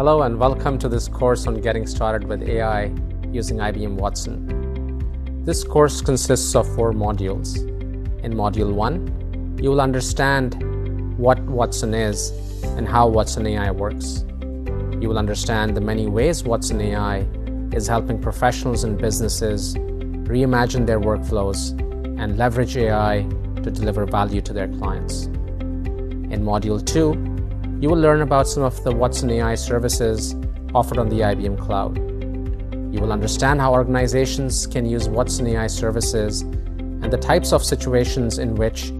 Hello and welcome to this course on getting started with AI using IBM Watson. This course consists of 4 modules. In Module 1, you will understand what Watson is and how Watson AI works. You will understand the many ways Watson AI is helping professionals and businesses reimagine their workflows and leverage AI to deliver value to their clients. In Module 2, you will learn about some of the Watson AI services offered on the IBM Cloud. You will understand how organizations can use Watson AI services and the types of situations in which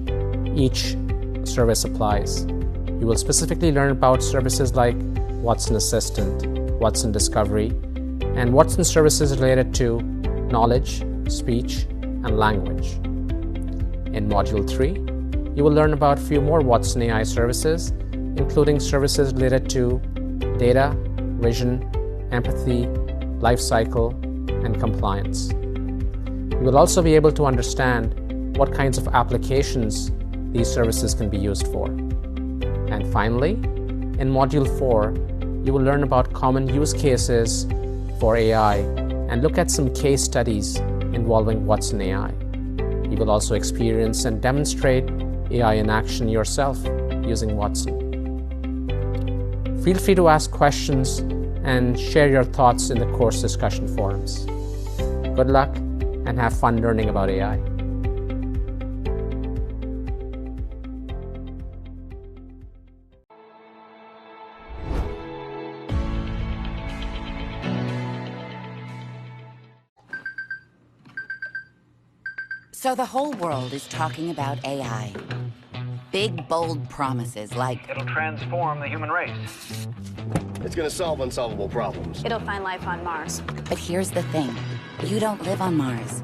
each service applies. You will specifically learn about services like Watson Assistant, Watson Discovery, and Watson services related to knowledge, speech, and language. In Module 3, you will learn about a few more Watson AI services, including services related to data, vision, empathy, lifecycle, and compliance. You will also be able to understand what kinds of applications these services can be used for. And finally, in Module 4, you will learn about common use cases for AI and look at some case studies involving Watson AI. You will also experience and demonstrate AI in action yourself using Watson. Feel free to ask questions and share your thoughts in the course discussion forums. Good luck and have fun learning about AI. So the whole world is talking about AI. Big, bold promises like, it'll transform the human race. It's gonna solve unsolvable problems. It'll find life on Mars. but here's the thing. You don't live on Mars.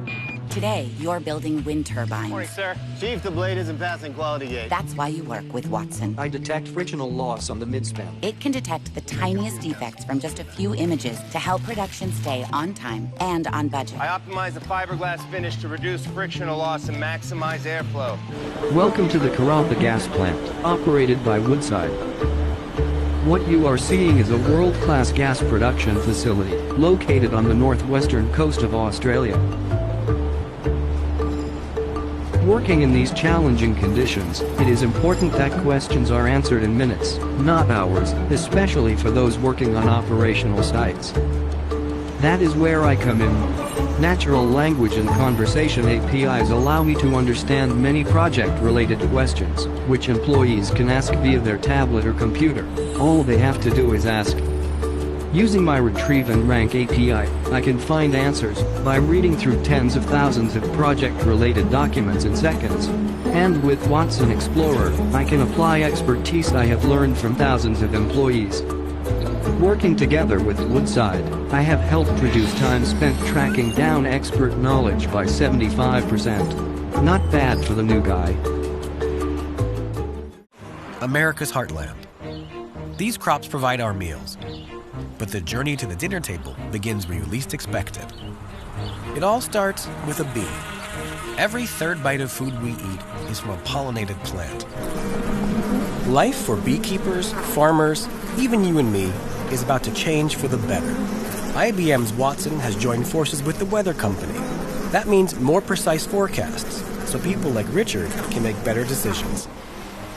Today, you're building wind turbines. Morning, sir. Chief, the blade isn't passing quality gate. That's why you work with Watson. I detect frictional loss on the midspan. It can detect the tiniest defects from just a few images to help production stay on time and on budget. I optimize the fiberglass finish to reduce frictional loss and maximize airflow. Welcome to the Karratha gas plant, operated by Woodside. What you are seeing is a world-class gas production facility, located on the northwestern coast of Australia. Working in these challenging conditions, it is important that questions are answered in minutes, not hours, especially for those working on operational sites. That is where I come in. Natural language and conversation APIs allow me to understand many project-related questions, which employees can ask via their tablet or computer. All they have to do is ask. Using my Retrieve and Rank API, I can find answers by reading through tens of thousands of project-related documents in seconds. And with Watson Explorer, I can apply expertise I have learned from thousands of employees. Working together with Woodside, I have helped reduce time spent tracking down expert knowledge by 75%. Not bad for the new guy. America's heartland. These crops provide our meals. But the journey to the dinner table begins where you least expect it. It all starts with a bee. Every third bite of food we eat is from a pollinated plant. Life for beekeepers, farmers, even you and me, is about to change for the better. IBM's Watson has joined forces with the weather company. That means more precise forecasts, so people like Richard can make better decisions.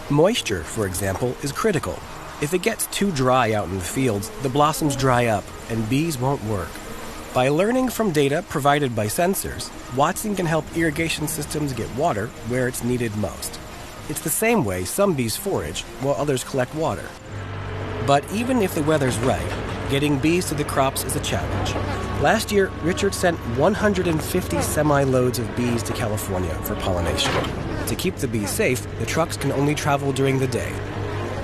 Moisture, for example, is critical. If it gets too dry out in the fields, the blossoms dry up and bees won't work. By learning from data provided by sensors, Watson can help irrigation systems get water where it's needed most. It's the same way some bees forage while others collect water. But even if the weather's right, getting bees to the crops is a challenge. Last year, Richard sent 150 semi-loads of bees to California for pollination. To keep the bees safe, the trucks can only travel during the day.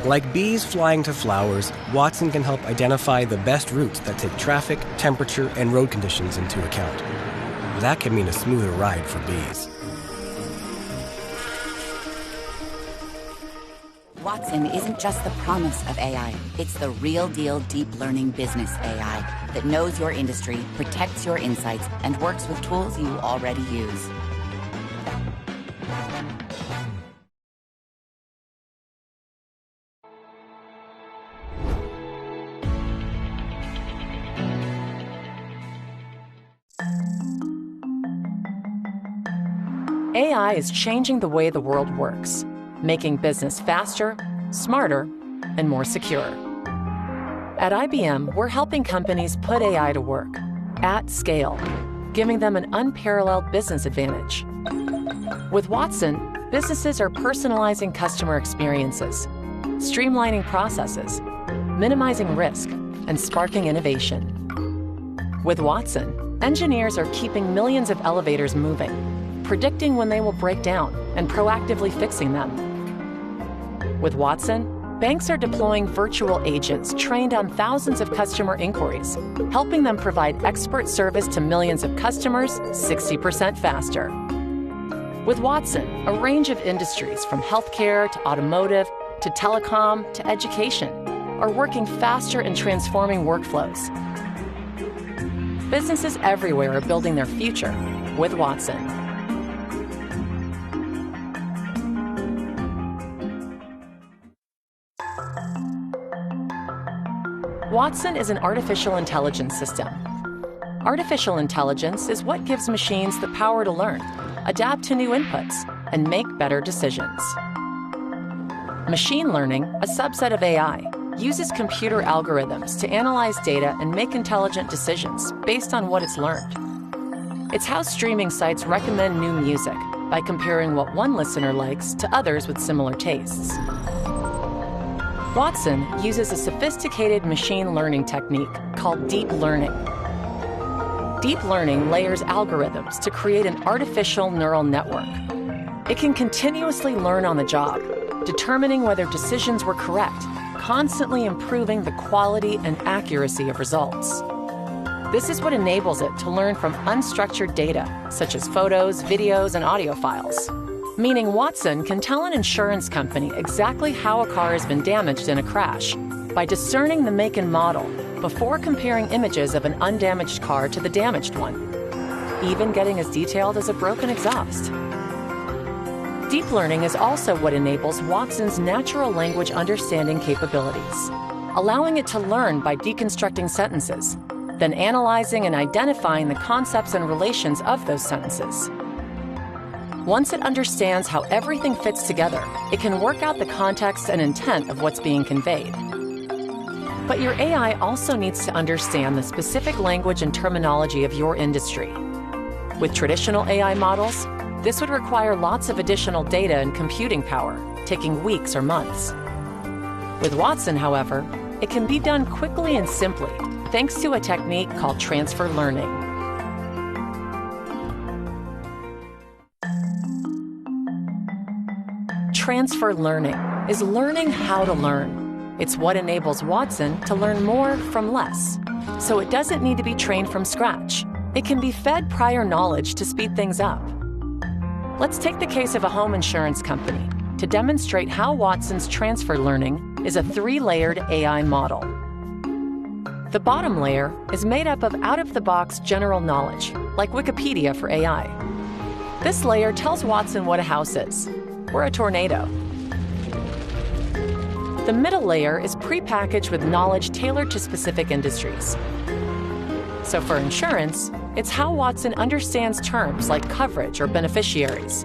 Like bees flying to flowers, Watson can help identify the best routes that take traffic, temperature, and road conditions into account. That can mean a smoother ride for bees. Watson isn't just the promise of AI. It's the real deal deep learning business AI that knows your industry, protects your insights, and works with tools you already use. AI is changing the way the world works, making business faster, smarter, and more secure. At IBM, we're helping companies put AI to work at scale, giving them an unparalleled business advantage. With Watson, businesses are personalizing customer experiences, streamlining processes, minimizing risk, and sparking innovation. With Watson, engineers are keeping millions of elevators moving, predicting when they will break down, and proactively fixing them. With Watson, banks are deploying virtual agents trained on thousands of customer inquiries, helping them provide expert service to millions of customers 60% faster. With Watson, a range of industries from healthcare to automotive to telecom to education are working faster and transforming workflows. Businesses everywhere are building their future with Watson. Watson is an artificial intelligence system. Artificial intelligence is what gives machines the power to learn, adapt to new inputs, and make better decisions. Machine learning, a subset of AI, uses computer algorithms to analyze data and make intelligent decisions based on what it's learned. It's how streaming sites recommend new music by comparing what one listener likes to others with similar tastes. Watson uses a sophisticated machine learning technique called deep learning. Deep learning layers algorithms to create an artificial neural network. It can continuously learn on the job, determining whether decisions were correct, constantly improving the quality and accuracy of results. This is what enables it to learn from unstructured data, such as photos, videos, and audio files. Meaning Watson can tell an insurance company exactly how a car has been damaged in a crash by discerning the make and model before comparing images of an undamaged car to the damaged one, even getting as detailed as a broken exhaust. Deep learning is also what enables Watson's natural language understanding capabilities, allowing it to learn by deconstructing sentences, then analyzing and identifying the concepts and relations of those sentences. Once it understands how everything fits together, it can work out the context and intent of what's being conveyed. But your AI also needs to understand the specific language and terminology of your industry. With traditional AI models, this would require lots of additional data and computing power, taking weeks or months. With Watson, however, it can be done quickly and simply, thanks to a technique called transfer learning. Transfer learning is learning how to learn. It's what enables Watson to learn more from less. So it doesn't need to be trained from scratch. It can be fed prior knowledge to speed things up. Let's take the case of a home insurance company to demonstrate how Watson's transfer learning is a 3-layered AI model. The bottom layer is made up of out-of-the-box general knowledge, like Wikipedia for AI. This layer tells Watson what a house is, or a tornado. The middle layer is prepackaged with knowledge tailored to specific industries. So for insurance, it's how Watson understands terms like coverage or beneficiaries.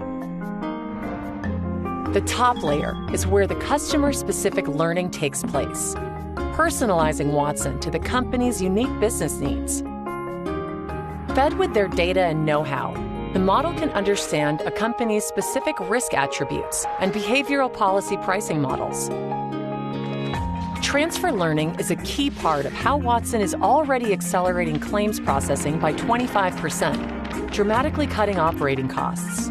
The top layer is where the customer-specific learning takes place, personalizing Watson to the company's unique business needs. Fed with their data and know-how, the model can understand a company's specific risk attributes and behavioral policy pricing models. Transfer learning is a key part of how Watson is already accelerating claims processing by 25%, dramatically cutting operating costs.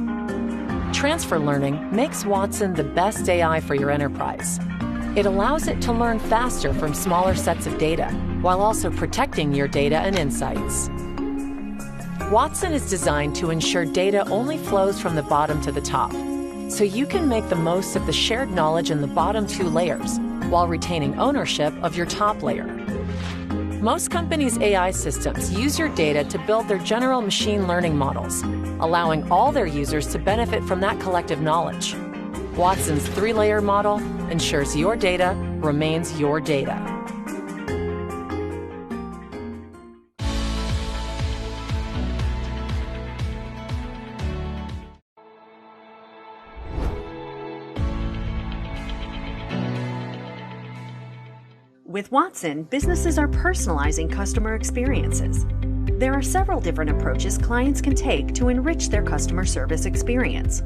Transfer learning makes Watson the best AI for your enterprise. It allows it to learn faster from smaller sets of data, while also protecting your data and insights. Watson is designed to ensure data only flows from the bottom to the top, so you can make the most of the shared knowledge in the bottom 2 layers, while retaining ownership of your top layer. Most companies' AI systems use your data to build their general machine learning models, allowing all their users to benefit from that collective knowledge. Watson's 3-layer model ensures your data remains your data. With Watson, businesses are personalizing customer experiences. There are several different approaches clients can take to enrich their customer service experience.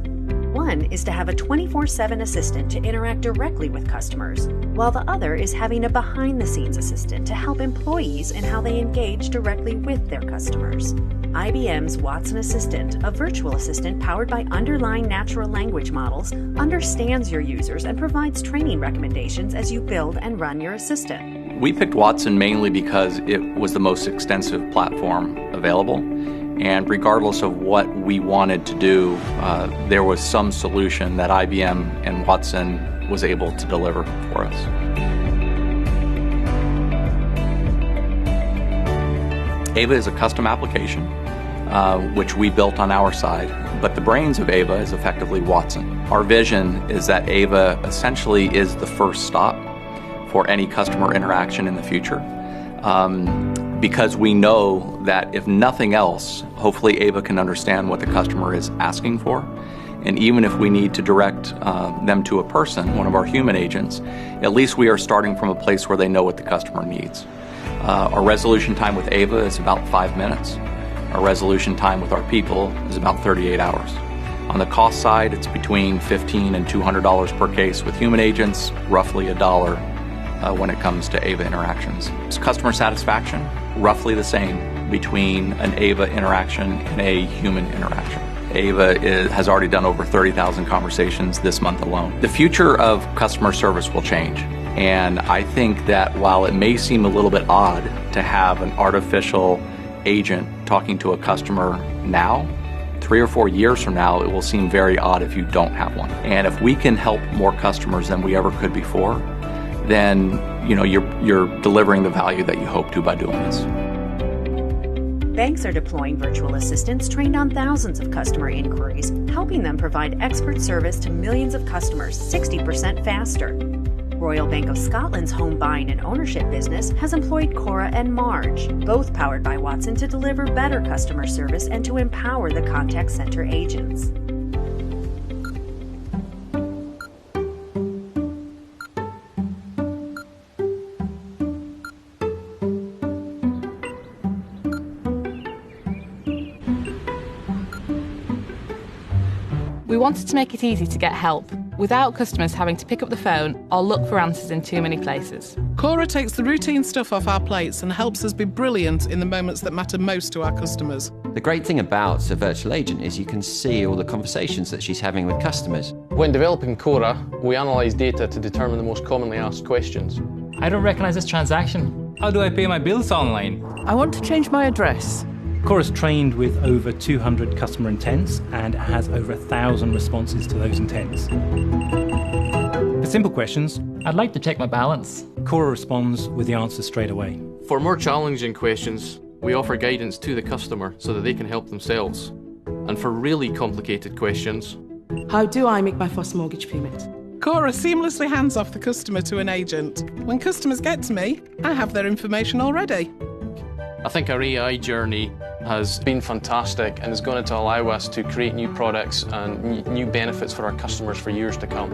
One is to have a 24/7 assistant to interact directly with customers, while the other is having a behind-the-scenes assistant to help employees in how they engage directly with their customers. IBM's Watson Assistant, a virtual assistant powered by underlying natural language models, understands your users and provides training recommendations as you build and run your assistant. We picked Watson mainly because it was the most extensive platform available. And regardless of what we wanted to do, there was some solution that IBM and Watson was able to deliver for us. Ava is a custom application, which we built on our side, but the brains of Ava is effectively Watson. Our vision is that Ava essentially is the first stop for any customer interaction in the future. Because we know that if nothing else, hopefully Ava can understand what the customer is asking for. And even if we need to direct them to a person, one of our human agents, at least we are starting from a place where they know what the customer needs. Our resolution time with Ava is about 5 minutes. Our resolution time with our people is about 38 hours. On the cost side, it's between $15 and $200 per case with human agents, roughly $1 when it comes to Ava interactions. Customer satisfaction, roughly the same between an Ava interaction and a human interaction. Ava has already done over 30,000 conversations this month alone. The future of customer service will change. And I think that while it may seem a little bit odd to have an artificial agent talking to a customer now, 3 or 4 years from now, it will seem very odd if you don't have one. And if we can help more customers than we ever could before, then you're delivering the value that you hope to by doing this. Banks are deploying virtual assistants trained on thousands of customer inquiries, helping them provide expert service to millions of customers 60% faster. Royal Bank of Scotland's home buying and ownership business has employed Cora and Marge, both powered by Watson to deliver better customer service and to empower the contact center agents. We wanted to make it easy to get help, without customers having to pick up the phone or look for answers in too many places. Cora takes the routine stuff off our plates and helps us be brilliant in the moments that matter most to our customers. The great thing about a virtual agent is you can see all the conversations that she's having with customers. When developing Cora, we analyse data to determine the most commonly asked questions. I don't recognise this transaction. How do I pay my bills online? I want to change my address. Cora's trained with over 200 customer intents and has over 1,000 responses to those intents. For simple questions, I'd like to check my balance. Cora responds with the answer straight away. For more challenging questions, we offer guidance to the customer so that they can help themselves. And for really complicated questions, how do I make my first mortgage payment? Cora seamlessly hands off the customer to an agent. When customers get to me, I have their information already. I think our AI journey has been fantastic and is going to allow us to create new products and new benefits for our customers for years to come.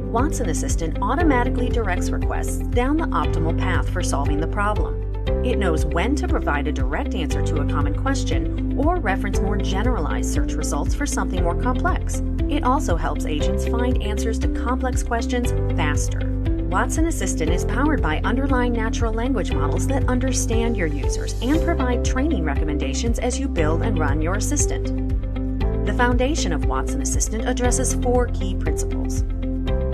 Watson Assistant automatically directs requests down the optimal path for solving the problem. It knows when to provide a direct answer to a common question or reference more generalized search results for something more complex. It also helps agents find answers to complex questions faster. Watson Assistant is powered by underlying natural language models that understand your users and provide training recommendations as you build and run your assistant. The foundation of Watson Assistant addresses 4 key principles.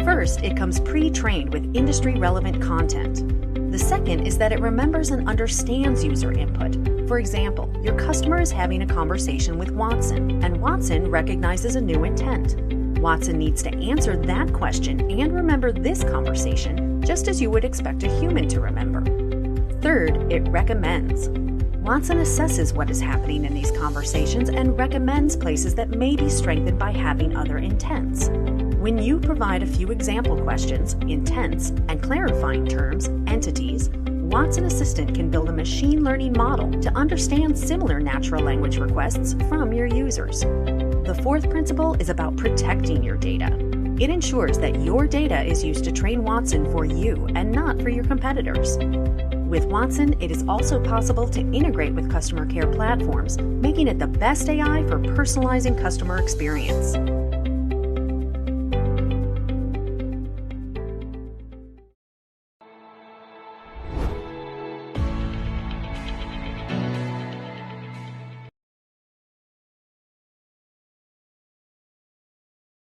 First, it comes pre-trained with industry-relevant content. The second is that it remembers and understands user input. For example, your customer is having a conversation with Watson, and Watson recognizes a new intent. Watson needs to answer that question and remember this conversation, just as you would expect a human to remember. Third, it recommends. Watson assesses what is happening in these conversations and recommends places that may be strengthened by having other intents. When you provide a few example questions, intents, and clarifying terms, entities, Watson Assistant can build a machine learning model to understand similar natural language requests from your users. The fourth principle is about protecting your data. It ensures that your data is used to train Watson for you and not for your competitors. With Watson, it is also possible to integrate with customer care platforms, making it the best AI for personalizing customer experience.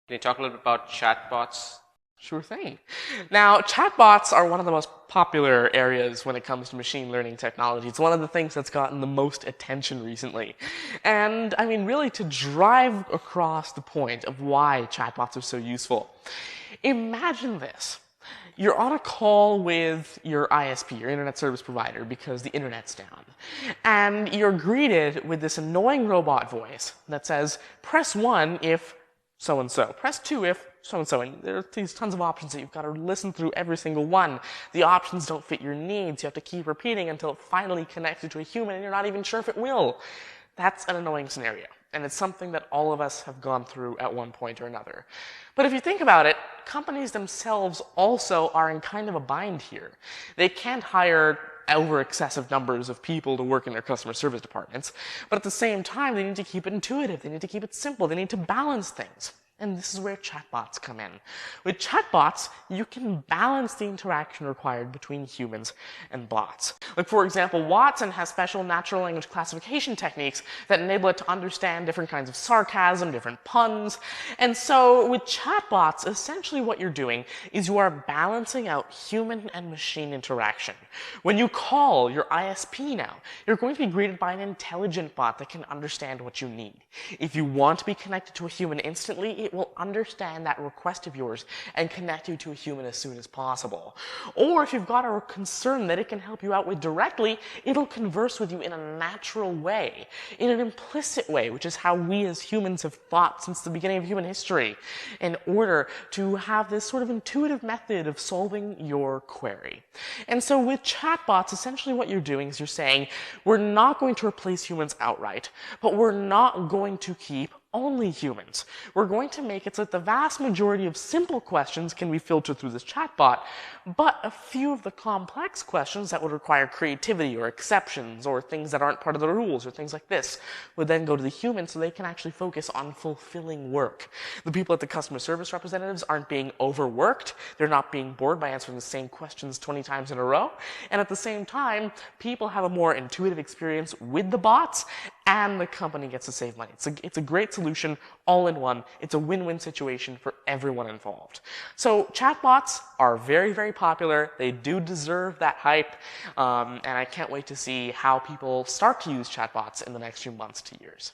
Can you talk a little bit about chatbots? Sure thing. Now, chatbots are one of the most popular areas when it comes to machine learning technology. It's one of the things that's gotten the most attention recently. And I mean, really to drive across the point of why chatbots are so useful, imagine this. You're on a call with your ISP, your internet service provider, because the internet's down. And you're greeted with this annoying robot voice that says, press 1 if so-and-so. Press 2 if so-and-so. And there are these tons of options that you've got to listen through every single one. The options don't fit your needs. You have to keep repeating until it finally connects you to a human, and you're not even sure if it will. That's an annoying scenario. And it's something that all of us have gone through at one point or another. But if you think about it, companies themselves also are in kind of a bind here. They can't hire over excessive numbers of people to work in their customer service departments, but at the same time, they need to keep it intuitive, they need to keep it simple, they need to balance things. And this is where chatbots come in. With chatbots, you can balance the interaction required between humans and bots. Like, for example, Watson has special natural language classification techniques that enable it to understand different kinds of sarcasm, different puns. And so with chatbots, essentially what you're doing is you are balancing out human and machine interaction. When you call your ISP now, you're going to be greeted by an intelligent bot that can understand what you need. If you want to be connected to a human instantly, it will understand that request of yours and connect you to a human as soon as possible. Or if you've got a concern that it can help you out with directly, it'll converse with you in a natural way, in an implicit way, which is how we as humans have thought since the beginning of human history, in order to have this sort of intuitive method of solving your query. And so with chatbots, essentially what you're doing is you're saying, we're not going to replace humans outright, but we're not going to keep only humans. We're going to make it so that the vast majority of simple questions can be filtered through this chatbot, but a few of the complex questions that would require creativity or exceptions or things that aren't part of the rules or things like this would then go to the human so they can actually focus on fulfilling work. The people at the customer service representatives aren't being overworked. They're not being bored by answering the same questions 20 times in a row. And at the same time, people have a more intuitive experience with the bots, and the company gets to save money. It's a great solution all in one. It's a win-win situation for everyone involved. So chatbots are very, very popular. They do deserve that hype, and I can't wait to see how people start to use chatbots in the next few months to years.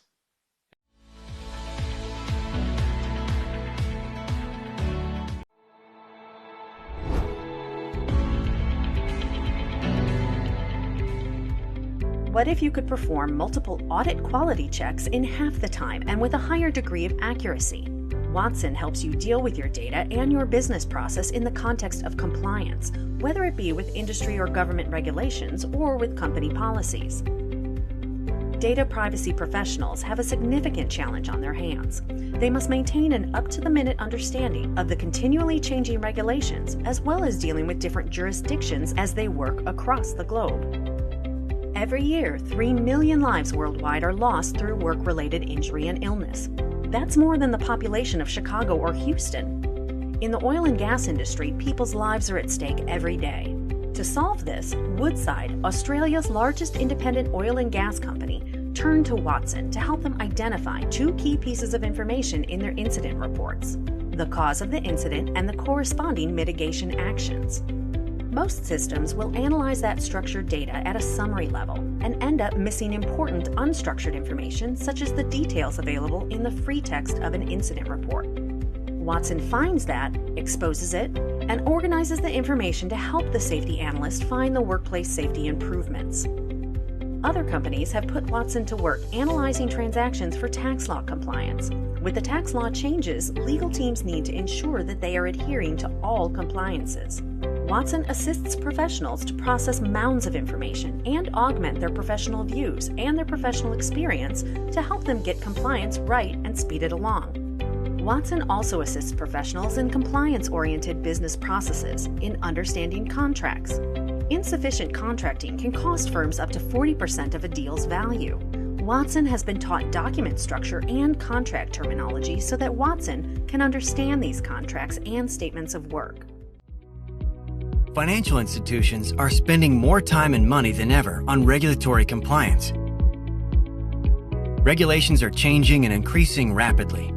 What if you could perform multiple audit quality checks in half the time and with a higher degree of accuracy? Watson helps you deal with your data and your business process in the context of compliance, whether it be with industry or government regulations or with company policies. Data privacy professionals have a significant challenge on their hands. They must maintain an up-to-the-minute understanding of the continually changing regulations, as well as dealing with different jurisdictions as they work across the globe. Every year, 3 million lives worldwide are lost through work-related injury and illness. That's more than the population of Chicago or Houston. In the oil and gas industry, people's lives are at stake every day. To solve this, Woodside, Australia's largest independent oil and gas company, turned to Watson to help them identify 2 key pieces of information in their incident reports: the cause of the incident and the corresponding mitigation actions. Most systems will analyze that structured data at a summary level and end up missing important unstructured information such as the details available in the free text of an incident report. Watson finds that, exposes it, and organizes the information to help the safety analyst find the workplace safety improvements. Other companies have put Watson to work analyzing transactions for tax law compliance. With the tax law changes, legal teams need to ensure that they are adhering to all compliances. Watson assists professionals to process mounds of information and augment their professional views and their professional experience to help them get compliance right and speed it along. Watson also assists professionals in compliance-oriented business processes, in understanding contracts. Insufficient contracting can cost firms up to 40% of a deal's value. Watson has been taught document structure and contract terminology so that Watson can understand these contracts and statements of work. Financial institutions are spending more time and money than ever on regulatory compliance. Regulations are changing and increasing rapidly.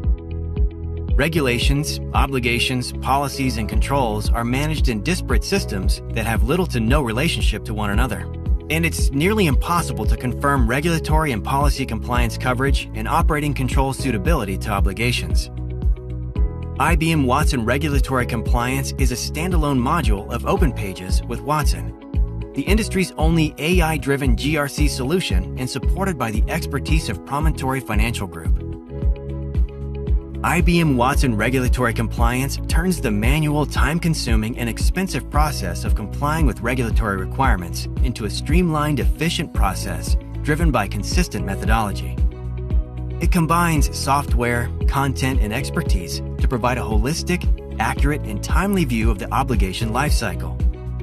Regulations, obligations, policies, and controls are managed in disparate systems that have little to no relationship to one another. And it's nearly impossible to confirm regulatory and policy compliance coverage and operating control suitability to obligations. IBM Watson Regulatory Compliance is a standalone module of Open Pages with Watson, the industry's only AI-driven GRC solution and supported by the expertise of Promontory Financial Group. IBM Watson Regulatory Compliance turns the manual, time-consuming, and expensive process of complying with regulatory requirements into a streamlined, efficient process driven by consistent methodology. It combines software, content, and expertise to provide a holistic, accurate, and timely view of the obligation lifecycle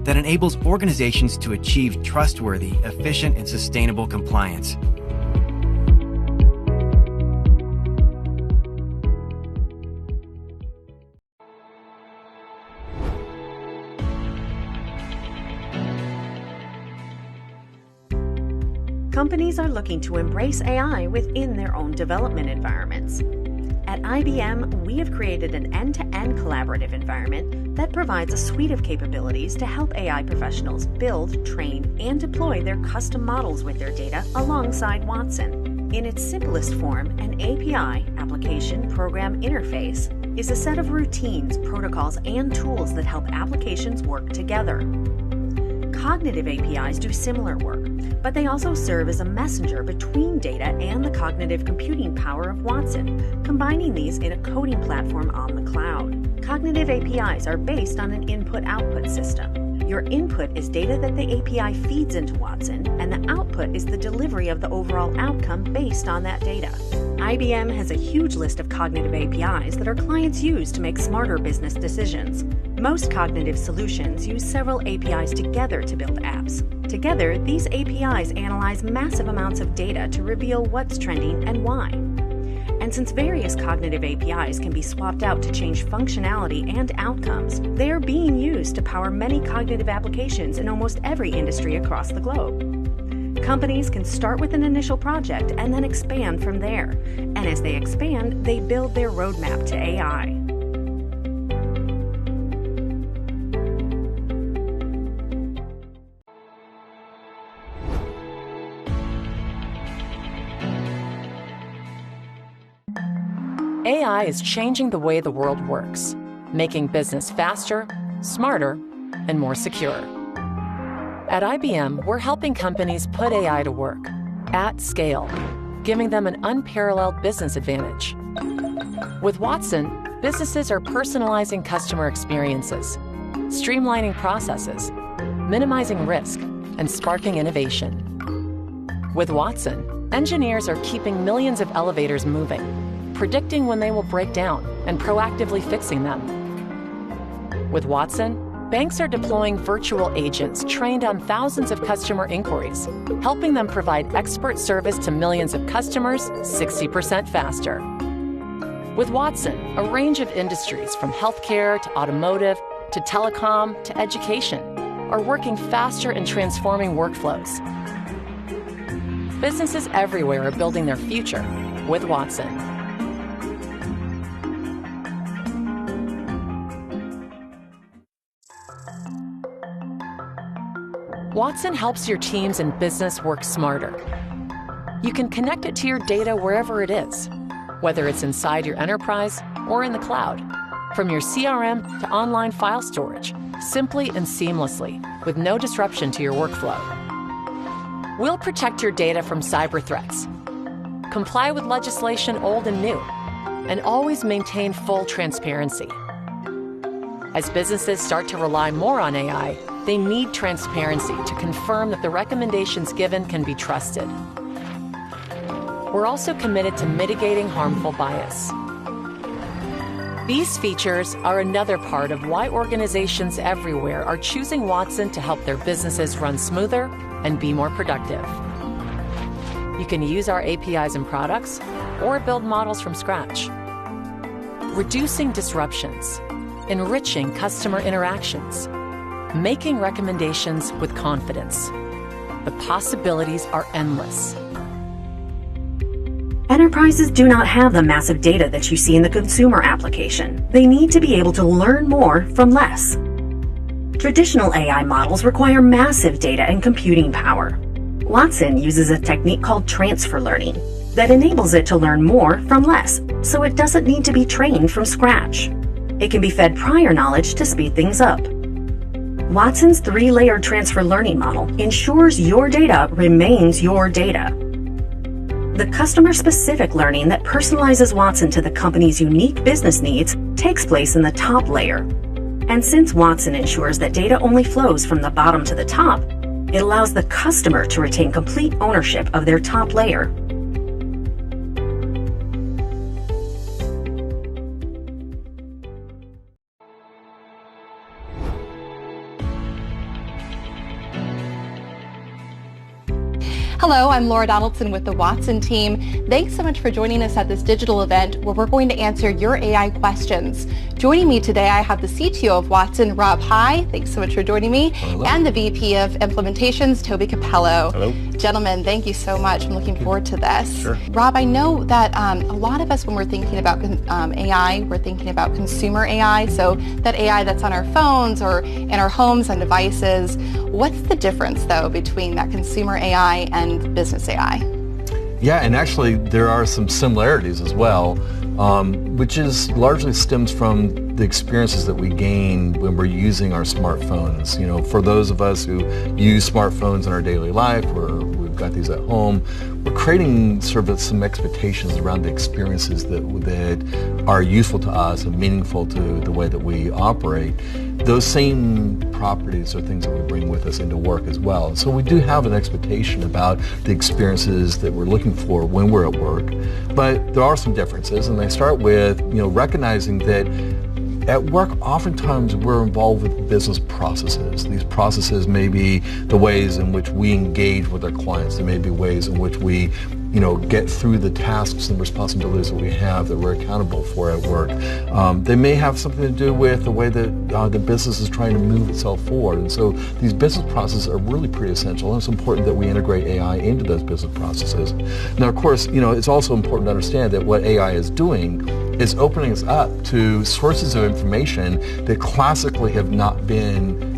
that enables organizations to achieve trustworthy, efficient, and sustainable compliance. Companies are looking to embrace AI within their own development environments. At IBM, we have created an end-to-end collaborative environment that provides a suite of capabilities to help AI professionals build, train, and deploy their custom models with their data alongside Watson. In its simplest form, an API, application program interface, is a set of routines, protocols, and tools that help applications work together. Cognitive APIs do similar work, but they also serve as a messenger between data and the cognitive computing power of Watson, combining these in a coding platform on the cloud. Cognitive APIs are based on an input-output system. Your input is data that the API feeds into Watson, and the output is the delivery of the overall outcome based on that data. IBM has a huge list of cognitive APIs that our clients use to make smarter business decisions. Most cognitive solutions use several APIs together to build apps. Together, these APIs analyze massive amounts of data to reveal what's trending and why. And since various cognitive APIs can be swapped out to change functionality and outcomes, they are being used to power many cognitive applications in almost every industry across the globe. Companies can start with an initial project and then expand from there. And as they expand, they build their roadmap to AI. AI is changing the way the world works, making business faster, smarter, and more secure. At IBM, we're helping companies put AI to work at scale, giving them an unparalleled business advantage. With Watson, businesses are personalizing customer experiences, streamlining processes, minimizing risk, and sparking innovation. With Watson, engineers are keeping millions of elevators moving, predicting when they will break down and proactively fixing them. With Watson, banks are deploying virtual agents trained on thousands of customer inquiries, helping them provide expert service to millions of customers 60% faster. With Watson, a range of industries from healthcare to automotive to telecom to education are working faster and transforming workflows. Businesses everywhere are building their future with Watson. Watson helps your teams and business work smarter. You can connect it to your data wherever it is, whether it's inside your enterprise or in the cloud, from your CRM to online file storage, simply and seamlessly, with no disruption to your workflow. We'll protect your data from cyber threats, comply with legislation old and new, and always maintain full transparency. As businesses start to rely more on AI, they need transparency to confirm that the recommendations given can be trusted. We're also committed to mitigating harmful bias. These features are another part of why organizations everywhere are choosing Watson to help their businesses run smoother and be more productive. You can use our APIs and products or build models from scratch. Reducing disruptions, enriching customer interactions, making recommendations with confidence. The possibilities are endless. Enterprises do not have the massive data that you see in the consumer application. They need to be able to learn more from less. Traditional AI models require massive data and computing power. Watson uses a technique called transfer learning that enables it to learn more from less, so it doesn't need to be trained from scratch. It can be fed prior knowledge to speed things up. Watson's 3-layered transfer learning model ensures your data remains your data. The customer-specific learning that personalizes Watson to the company's unique business needs takes place in the top layer. And since Watson ensures that data only flows from the bottom to the top, it allows the customer to retain complete ownership of their top layer. Hello, I'm Laura Donaldson with the Watson team. Thanks so much for joining us at this digital event where we're going to answer your AI questions. Joining me today, I have the CTO of Watson, Rob High. Thanks so much for joining me. Hello. And the VP of Implementations, Toby Capello. Hello. Gentlemen, thank you so much. I'm looking forward to this. Sure. Rob, I know that a lot of us, when we're thinking about AI, we're thinking about consumer AI, so that AI that's on our phones or in our homes and devices. What's the difference, though, between that consumer AI and business AI? Yeah, and actually there are some similarities as well, which is largely stems from the experiences that we gain when we're using our smartphones. You know, for those of us who use smartphones in our daily life, we've got these at home, we're creating sort of some expectations around the experiences that are useful to us and meaningful to the way that we operate. Those same properties are things that we bring with us into work as well. So we do have an expectation about the experiences that we're looking for when we're at work. But there are some differences, and they start with, recognizing that at work, oftentimes we're involved with business processes. These processes may be the ways in which we engage with our clients. There may be ways in which we, get through the tasks and responsibilities that we have that we're accountable for at work. They may have something to do with the way that the business is trying to move itself forward. And so these business processes are really pretty essential, and it's important that we integrate AI into those business processes. Now, of course, it's also important to understand that what AI is doing is opening us up to sources of information that classically have not been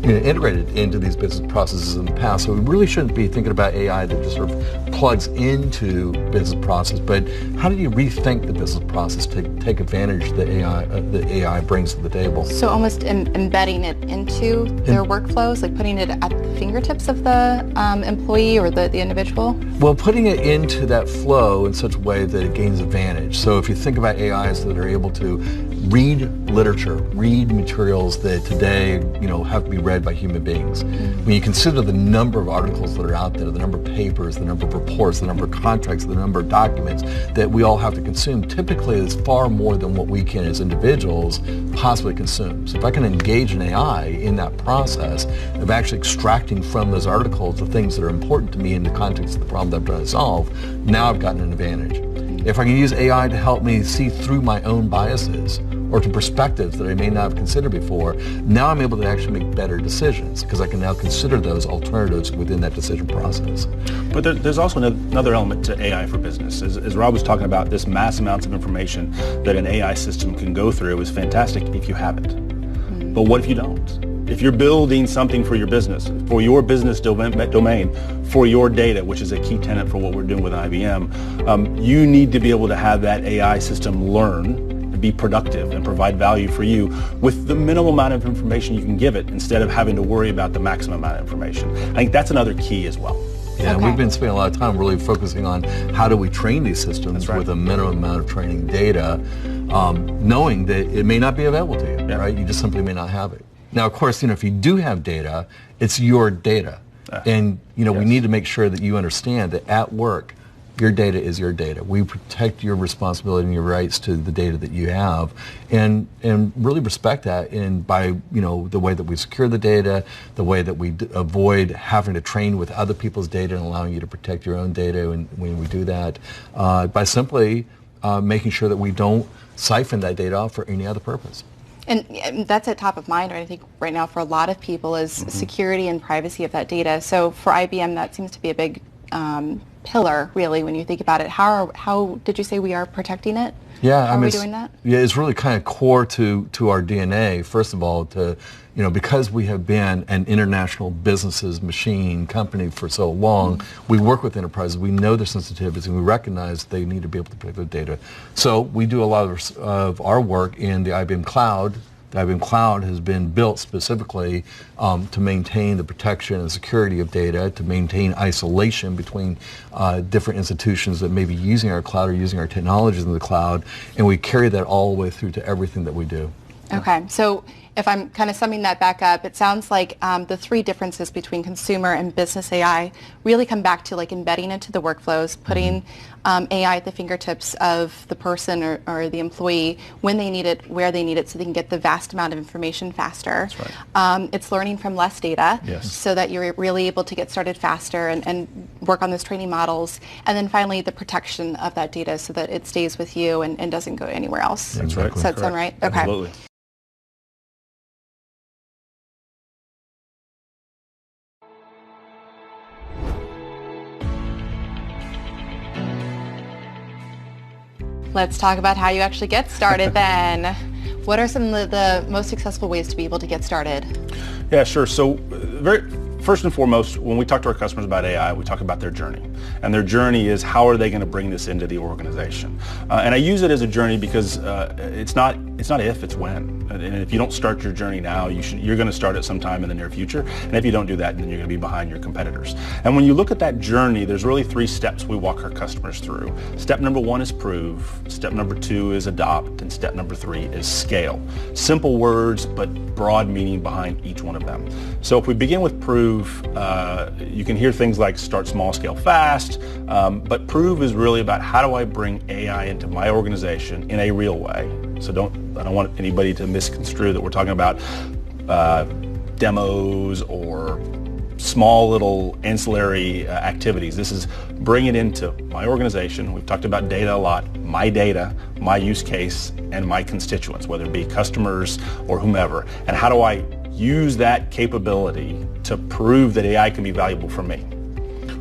integrated into these business processes in the past. So we really shouldn't be thinking about AI that just sort of plugs into business process, but how do you rethink the business process to take advantage of the AI brings to the table? So almost embedding it into their workflows, like putting it at the fingertips of the employee or the individual? Well, putting it into that flow in such a way that it gains advantage. So if you think about AIs that are able to read literature, read materials that today, have to be read by human beings. When you consider the number of articles that are out there, the number of papers, the number of reports, the number of contracts, the number of documents that we all have to consume, typically it's far more than what we can as individuals possibly consume. So if I can engage an AI in that process of actually extracting from those articles the things that are important to me in the context of the problem that I'm trying to solve, now I've gotten an advantage. If I can use AI to help me see through my own biases or to perspectives that I may not have considered before, now I'm able to actually make better decisions because I can now consider those alternatives within that decision process. But there's also another element to AI for business. As Rob was talking about, this mass amounts of information that an AI system can go through is fantastic if you have it. But what if you don't? If you're building something for your business domain, for your data, which is a key tenet for what we're doing with IBM, you need to be able to have that AI system learn, be productive, and provide value for you with the minimal amount of information you can give it instead of having to worry about the maximum amount of information. I think that's another key as well. Yeah, we've been spending a lot of time really focusing on how do we train these systems with a minimum amount of training data, knowing that it may not be available to you, right? You just simply may not have it. Now, of course, if you do have data, it's your data. And, we need to make sure that you understand that at work, Your data is your data. We protect your responsibility and your rights to the data that you have, and really respect that. And by the way that we secure the data, the way that we avoid having to train with other people's data and allowing you to protect your own data when we do that, by simply making sure that we don't siphon that data off for any other purpose. And that's at top of mind, I think, right now for a lot of people is security and privacy of that data. So for IBM, that seems to be a big pillar, really, when you think about it. How did you say we are protecting it? Yeah, How are we doing that? Yeah, it's really kind of core to our DNA. First of all, because we have been an international businesses machine company for so long, we work with enterprises. We know their sensitivities, and we recognize they need to be able to protect their data. So we do a lot of our work in the IBM Cloud. The IBM Cloud has been built specifically to maintain the protection and security of data, to maintain isolation between different institutions that may be using our cloud or using our technologies in the cloud, and we carry that all the way through to everything that we do. Okay, so if I'm kind of summing that back up, it sounds like the three differences between consumer and business AI really come back to like embedding into the workflows, putting AI at the fingertips of the person or the employee when they need it, where they need it, so they can get the vast amount of information faster. That's right. It's learning from less data, Yes. so that you're really able to get started faster and work on those training models. And then finally, the protection of that data so that it stays with you and doesn't go anywhere else. That's right. Does that sound right? Okay. Absolutely. Let's talk about how you actually get started then. What are some of the most successful ways to be able to get started? Yeah, sure. So first and foremost, when we talk to our customers about AI, we talk about their journey. And their journey is how are they going to bring this into the organization? And I use it as a journey because it's not if, it's when. And if you don't start your journey now, you're going to start it sometime in the near future. And if you don't do that, then you're going to be behind your competitors. And when you look at that journey, there's really 3 steps we walk our customers through. Step number 1 is prove. Step number 2 is adopt. And step number 3 is scale. Simple words, but broad meaning behind each one of them. So if we begin with prove, you can hear things like start small, scale fast, but prove is really about how do I bring AI into my organization in a real way. So I don't want anybody to misconstrue that we're talking about demos or small little ancillary activities. This is bring it into my organization. We've talked about data a lot, my use case, and my constituents, whether it be customers or whomever. And how do I use that capability to prove that AI can be valuable for me?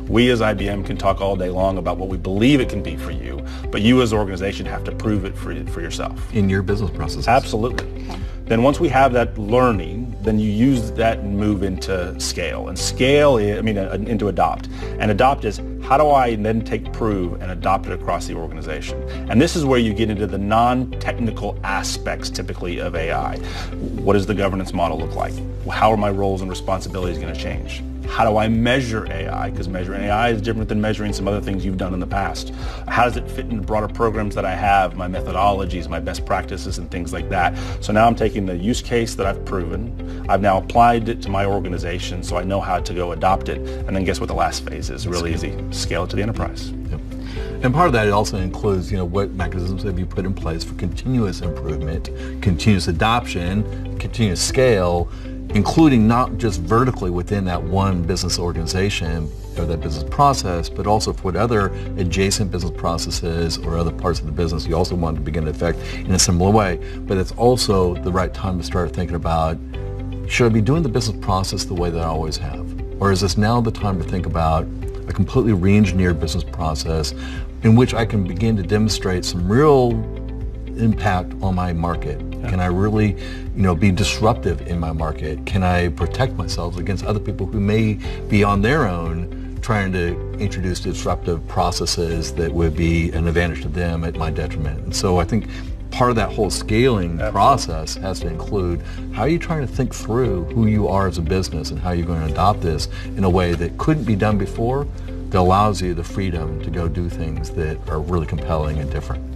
We as IBM can talk all day long about what we believe it can be for you, but you as an organization have to prove it for yourself. In your business processes. Absolutely. Okay. Then once we have that learning, then you use that and move into scale. And scale, into adopt. And adopt is how do I then take prove and adopt it across the organization? And this is where you get into the non-technical aspects typically of AI. What does the governance model look like? How are my roles and responsibilities going to change? How do I measure AI? Because measuring AI is different than measuring some other things you've done in the past. How does it fit into broader programs that I have, my methodologies, my best practices, and things like that? So now I'm taking the use case that I've proven, I've now applied it to my organization so I know how to go adopt it, and then guess what the last phase is? Really easy. Scale it to the enterprise. Yep. And part of that also includes, what mechanisms have you put in place for continuous improvement, continuous adoption, continuous scale, including not just vertically within that one business organization or that business process, but also for what other adjacent business processes or other parts of the business you also want to begin to affect in a similar way. But it's also the right time to start thinking about, should I be doing the business process the way that I always have? Or is this now the time to think about a completely re-engineered business process in which I can begin to demonstrate some real impact on my market? Can I really, be disruptive in my market? Can I protect myself against other people who may be on their own trying to introduce disruptive processes that would be an advantage to them at my detriment? And so I think part of that whole scaling process has to include how are you trying to think through who you are as a business and how you're going to adopt this in a way that couldn't be done before, that allows you the freedom to go do things that are really compelling and different.